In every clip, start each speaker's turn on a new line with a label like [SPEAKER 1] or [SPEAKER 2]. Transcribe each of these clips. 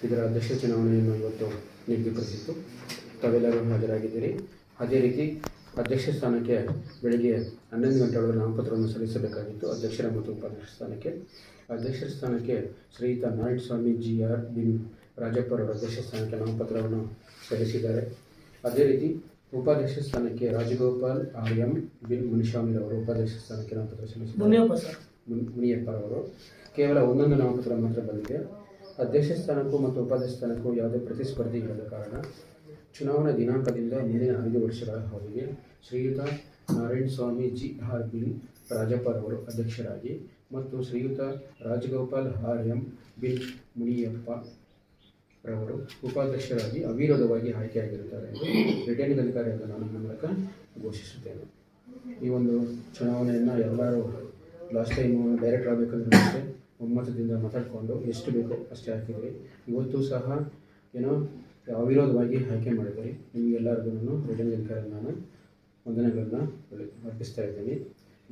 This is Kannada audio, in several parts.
[SPEAKER 1] ಇದರ ಅಧ್ಯಕ್ಷ ಚುನಾವಣೆಯನ್ನು ಇವತ್ತು ನಿಗದಿಪಡಿಸಿತ್ತು. ತಾವೆಲ್ಲರೂ ಹಾಜರಾಗಿದ್ದೀರಿ. ಅದೇ ರೀತಿ ಅಧ್ಯಕ್ಷ ಸ್ಥಾನಕ್ಕೆ ಬೆಳಗ್ಗೆ 11 ಗಂಟೆಯೊಳಗೆ ನಾಮಪತ್ರವನ್ನು ಸಲ್ಲಿಸಬೇಕಾಗಿತ್ತು. ಅಧ್ಯಕ್ಷರ ಮತ್ತು ಉಪಾಧ್ಯಕ್ಷ ಸ್ಥಾನಕ್ಕೆ ಶ್ರೀಯುತ ನಾರಾಯಣ ಸ್ವಾಮಿ GR ಬಿನ್ ರಾಜಪ್ಪ ಅವರ ಅಧ್ಯಕ್ಷ ಸ್ಥಾನಕ್ಕೆ ನಾಮಪತ್ರವನ್ನು ಸಲ್ಲಿಸಿದ್ದಾರೆ. ಅದೇ ರೀತಿ ಉಪಾಧ್ಯಕ್ಷ ಸ್ಥಾನಕ್ಕೆ ರಾಜಗೋಪಾಲ್ RM ಬಿನ್ ಮುನಿಸ್ವಾಮಿರವರು ಉಪಾಧ್ಯಕ್ಷ ಸ್ಥಾನಕ್ಕೆ ನಾಮಪತ್ರ ಸಲ್ಲಿಸಿದ್ದಾರೆ. ಮುನಿಯಪ್ಪರವರು ಕೇವಲ ಒಂದೊಂದು ನಾಮಪತ್ರ ಮಾತ್ರ ಬಂದಿದೆ. ಅಧ್ಯಕ್ಷ ಸ್ಥಾನಕ್ಕೂ ಮತ್ತು ಉಪಾಧ್ಯಕ್ಷ ಸ್ಥಾನಕ್ಕೂ ಯಾವುದೇ ಪ್ರತಿಸ್ಪರ್ಧಿ ಇಲ್ಲದ ಕಾರಣ ಚುನಾವಣಾ ದಿನಾಂಕದಿಂದ ಮುಂದಿನ 5 ವರ್ಷಗಳ ಅವಧಿಗೆ ಶ್ರೀಯುತ ನಾರಾಯಣ ಸ್ವಾಮಿ GR ಬಿನ್ ರಾಜಪ್ಪರವರು ಅಧ್ಯಕ್ಷರಾಗಿ ಮತ್ತು ಶ್ರೀಯುತ ರಾಜಗೋಪಾಲ್ RM ಬಿನ್ ಮುನಿಯಪ್ಪ ರವರು ಉಪಾಧ್ಯಕ್ಷರಾಗಿ ಅವಿರೋಧವಾಗಿ ಆಯ್ಕೆಯಾಗಿರುತ್ತಾರೆ ಎಂದು ರಿಟರ್ನಿಂಗ್ ಅಧಿಕಾರಿಯಾದ ನಾನು ನನ್ನ ಮೂಲಕ ಘೋಷಿಸುತ್ತೇನೆ. ಈ ಒಂದು ಚುನಾವಣೆಯನ್ನು ಎಲ್ಲರೂ ಲಾಸ್ಟ್ ಟೈಮು ಡೈರೆಕ್ಟ್ ಆಗಬೇಕಂದ್ರೆ ಅಷ್ಟೇ ಒಮ್ಮತದಿಂದ ಮಾತಾಡಿಕೊಂಡು ಎಷ್ಟು ಬೇಕೋ ಅಷ್ಟೇ ಹಾಕಿದ್ರಿ. ಇವತ್ತು ಸಹ ಅವಿರೋಧವಾಗಿ ಆಯ್ಕೆ ಮಾಡಿದ್ದೀರಿ. ನಿಮಗೆಲ್ಲರಿಗೂ ನಾನು ರಿಟರ್ನಿಂಗ್ ಅಧಿಕಾರಿ ನಾನು ವಂದನೆಗಳನ್ನು ಅರ್ಪಿಸ್ತಾ ಇದ್ದೀನಿ.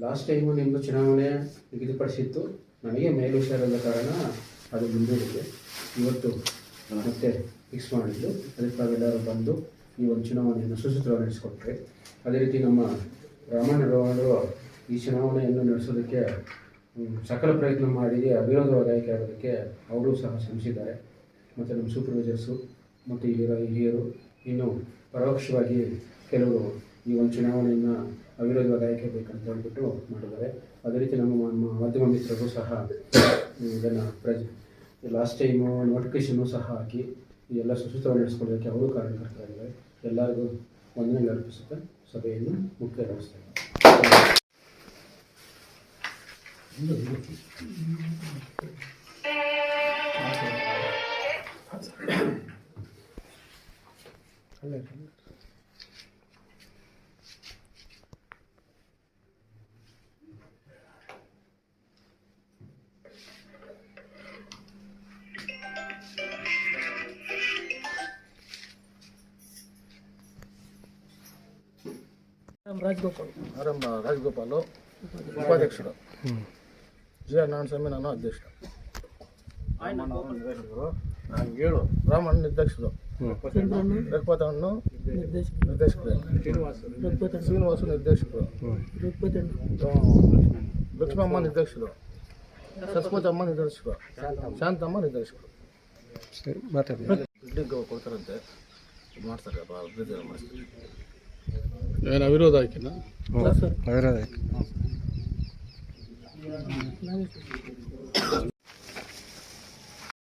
[SPEAKER 1] ಲಾಸ್ಟ್ ಟೈಮು ನಿಮ್ಮದು ಚುನಾವಣೆ ನಿಗದಿಪಡಿಸಿತ್ತು. ನನಗೆ ಮೇಲೆ ಹುಷಾರಿಲ್ಲದ ಕಾರಣ ಅದು ಮುಂದೂಡಿದೆ. ಇವತ್ತು ಮತ್ತೆ ಫಿಕ್ಸ್ ಮಾಡಿದ್ದು. ಅದಕ್ಕೆ ತಾವೆಲ್ಲರೂ ಬಂದು ಈ ಒಂದು ಚುನಾವಣೆಯನ್ನು ಸುಸೂತ್ರವಾಗಿ ನಡೆಸಿಕೊಟ್ರೆ. ಅದೇ ರೀತಿ ನಮ್ಮ ರಾಮಣ್ಣರವರು ಈ ಚುನಾವಣೆಯನ್ನು ನಡೆಸೋದಕ್ಕೆ ಸಕಲ ಪ್ರಯತ್ನ ಮಾಡಿ ಅವಿರೋಧವಾಗಿ ಆಯ್ಕೆ ಆಗೋದಕ್ಕೆ ಅವರು ಸಹ ಶ್ರಮಿಸಿದ್ದಾರೆ. ಮತ್ತು ನಮ್ಮ ಸೂಪರ್ವೈಸರ್ಸು ಮತ್ತು ಇಲ್ಲಿರೋ ಹಿರಿಯರು ಇನ್ನು ಪರೋಕ್ಷವಾಗಿ ಕೆಲವರು ಈ ಒಂದು ಚುನಾವಣೆಯನ್ನು ಅವಿರೋಧವಾಗಿ ಆಯ್ಕೆ ಬೇಕಂತ ಹೇಳ್ಬಿಟ್ಟು ಮಾಡಿದ್ದಾರೆ. ಅದೇ ರೀತಿ ನಮ್ಮ ಮಾಧ್ಯಮ ಮಿತ್ರರು ಸಹ ಇದನ್ನು ಲಾಸ್ಟ್ ಟೈಮು ನೋಟಿಫಿಕೇಷನ್ನು ಸಹ ಹಾಕಿ ಇದೆಲ್ಲ ಸುಸೂತ್ರವಾಗಿ ನಡೆಸ್ಕೊಳ್ಳೋದಕ್ಕೆ ಅವರು ಕಾರಣಕರ್ತರಾಗಿದ್ದಾರೆ. ಎಲ್ಲರಿಗೂ ವಂದನೆಗಳು ಅರ್ಪಿಸುತ್ತಾ ಸಭೆಯನ್ನು ಮುಕ್ತಾಯಗೊಳಿಸ್ತೇನೆ.
[SPEAKER 2] ರಾಜಗೋಪಾಲು ಉಪಾಧ್ಯಕ್ಷರು, GR ನಾರಾಯಣ ಸ್ವಾಮಿ ನಾನು ಅಧ್ಯಕ್ಷ, ರಾಮಣ್ಣ ನಿರ್ದೇಶಕರು, ರಘುಪತಣ್ಣು ನಿರ್ದೇಶಕರು, ಶ್ರೀನಿವಾಸು ನಿರ್ದೇಶಕರು, ಲಕ್ಷ್ಮಮ್ಮ ನಿರ್ದೇಶಕರು, ಸರಸ್ವತಮ್ಮ ನಿರ್ದೇಶಕರು, ಶಾಂತಮ್ಮ ನಿರ್ದೇಶಕರು. ಕೊಡ್ತಾರಂತೆ ಮಾಡ್ತಾರೆ. ಮಾಡಿಸ್ತಾರೆ. ಏನು ಅವಿರೋಧ ಆಯ್ಕೆನಾ? ಅವಿರೋಧ ಆಯ್ಕೆ.